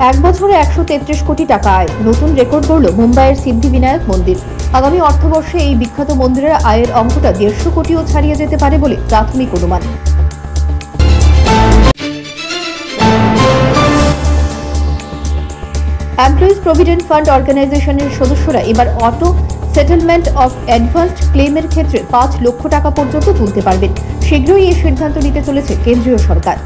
এক বছরে 133 কোটি টাকা আয়, নতুন রেকর্ড গড়ল মুম্বাইয়ের সিদ্ধিবিনায়ক মন্দির। আগামী অর্থবর্ষে এই বিখ্যাত মন্দিরের আয়ের অঙ্কটা 150 কোটিও ছাড়িয়ে যেতে পারে বলে প্রাথমিক অনুমান। এমপ্লয়িজ প্রভিডেন্ট ফান্ড অর্গানাইজেশনের সদস্যরা এবার অটো সেটেলমেন্ট অফ অ্যাডভান্সড ক্লেমের ক্ষেত্রে 5 লক্ষ টাকা পর্যন্ত তুলতে পারবেন। শীঘ্রই এই সিদ্ধান্ত নিতে চলেছে কেন্দ্রীয় সরকার।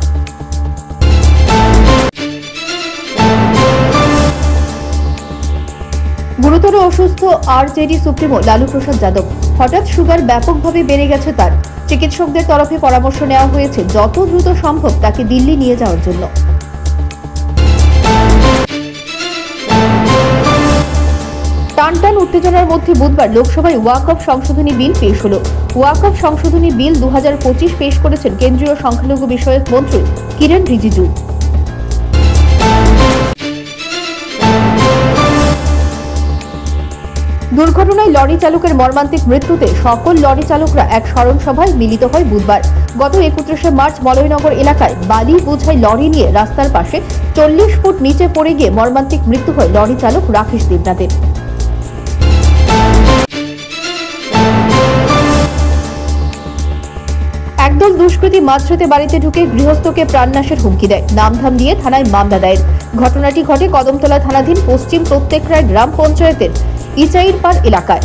গুরুতর অসুস্থ আরজেডি সুপ্রিমো লালু প্রসাদ যাদব। হঠাৎ সুগার ব্যাপকভাবে বেড়ে গেছে তার। চিকিৎসকদের তরফে পরামর্শ নেওয়া হয়েছে যত দ্রুত সম্ভব তাকে দিল্লি নিয়ে যাওয়ার জন্য। টানটান উত্তেজনার মধ্যে বুধবার লোকসভায় ওয়াকফ সংশোধনী বিল পেশ হল। ওয়াকফ সংশোধনী বিল 2025 পেশ করেছেন কেন্দ্রীয় সংখ্যালঘু বিষয়ক মন্ত্রী কিরেন রিজিজু। দুর্ঘটনায় লরি চালকের মর্মান্তিক মৃত্যুতে সকল লরি চালকরা এক স্মরণ সভায় মিলিত হয় বুধবার। গত 31শে মার্চ মলয়নগর এলাকায় বালি বোঝাই লরি নিয়ে রাস্তার পাশে 40 ফুট নিচে পড়ে গিয়ে মর্মান্তিক মৃত্যু হয় লরি চালক রাকেশ দেবনাথের। একদল দুষ্কৃতী মাঝরাতে বাড়িতে ঢুকে গৃহস্থকে প্রাণনাশের হুমকি দেয়। নামধাম দিয়ে থানায় মামলা দায়ের। ঘটনাটি ঘটে কদমতলা থানাধীন পশ্চিম প্রত্যেকরায় গ্রাম পঞ্চায়েতের ইচাইরপাড় এলাকায়।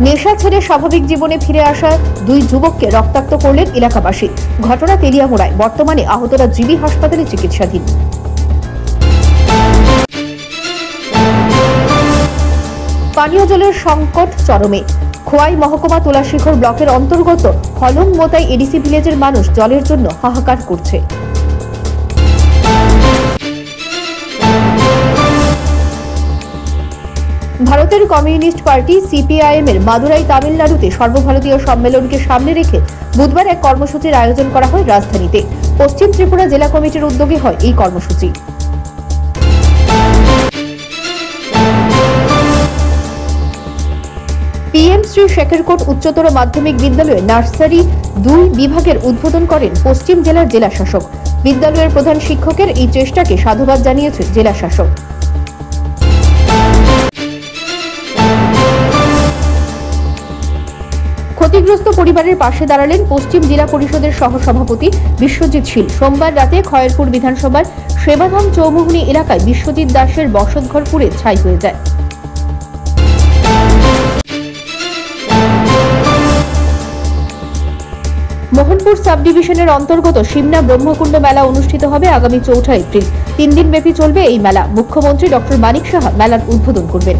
নেশা ছেড়ে স্বাভাবিক জীবনে ফিরে আসা দুই যুবককে রক্তাক্ত করলেন এলাকাবাসী। ঘটনা তেলিয়ামুড়ায়। বর্তমানে আহতরা জিবি হাসপাতালে চিকিৎসাধীন। পানীয় জলের সংকট চরমে। খোয়াই মহকুমা তুলাশিখর ব্লকের অন্তর্গত হলং মোতাই এডিসি ভিলেজের মানুষ জলের জন্য হাহাকার করছে। ভারতের কমিউনিস্ট পার্টি সিপিআইএম এর মাদুরাই তামিলনাড়ুতে সর্বভারতীয় সম্মেলনকে সামনে রেখে বুধবার এক কর্মসূচির আয়োজন করা হয় রাজধানীতে। পশ্চিম ত্রিপুরা জেলা কমিটির উদ্যোগে হয় এই কর্মসূচি। পিএম শ্রী শেখরকোট উচ্চতর মাধ্যমিক বিদ্যালয়ে নার্সারি 2 বিভাগের উদ্বোধন করেন পশ্চিম জেলার জেলা শাসক। বিদ্যালয়ের প্রধান শিক্ষকের এই চেষ্টাকে সাধুবাদ জানিয়েছেন জেলা শাসক। ক্ষতিগ্রস্ত পরিবারের পাশে দাঁড়ালেন পশ্চিম জেলা পরিষদের সহসভাপতি বিশ্বজিৎ শীল। সোমবার রাতে খয়েরপুর বিধানসভার সেবাধাম চৌমুহনী এলাকায় বিশ্বজিৎ দাসের বসতঘর পুড়ে ছাই হয়ে যায়। মোহনপুর সাব ডিভিশনের অন্তর্গত সিমনা ব্রহ্মকুণ্ড মেলা অনুষ্ঠিত হবে আগামী 4 এপ্রিল। 3 দিন ব্যাপী চলবে এই মেলা। মুখ্যমন্ত্রী ডক্টর মানিক সাহা মেলার উদ্বোধন করবেন।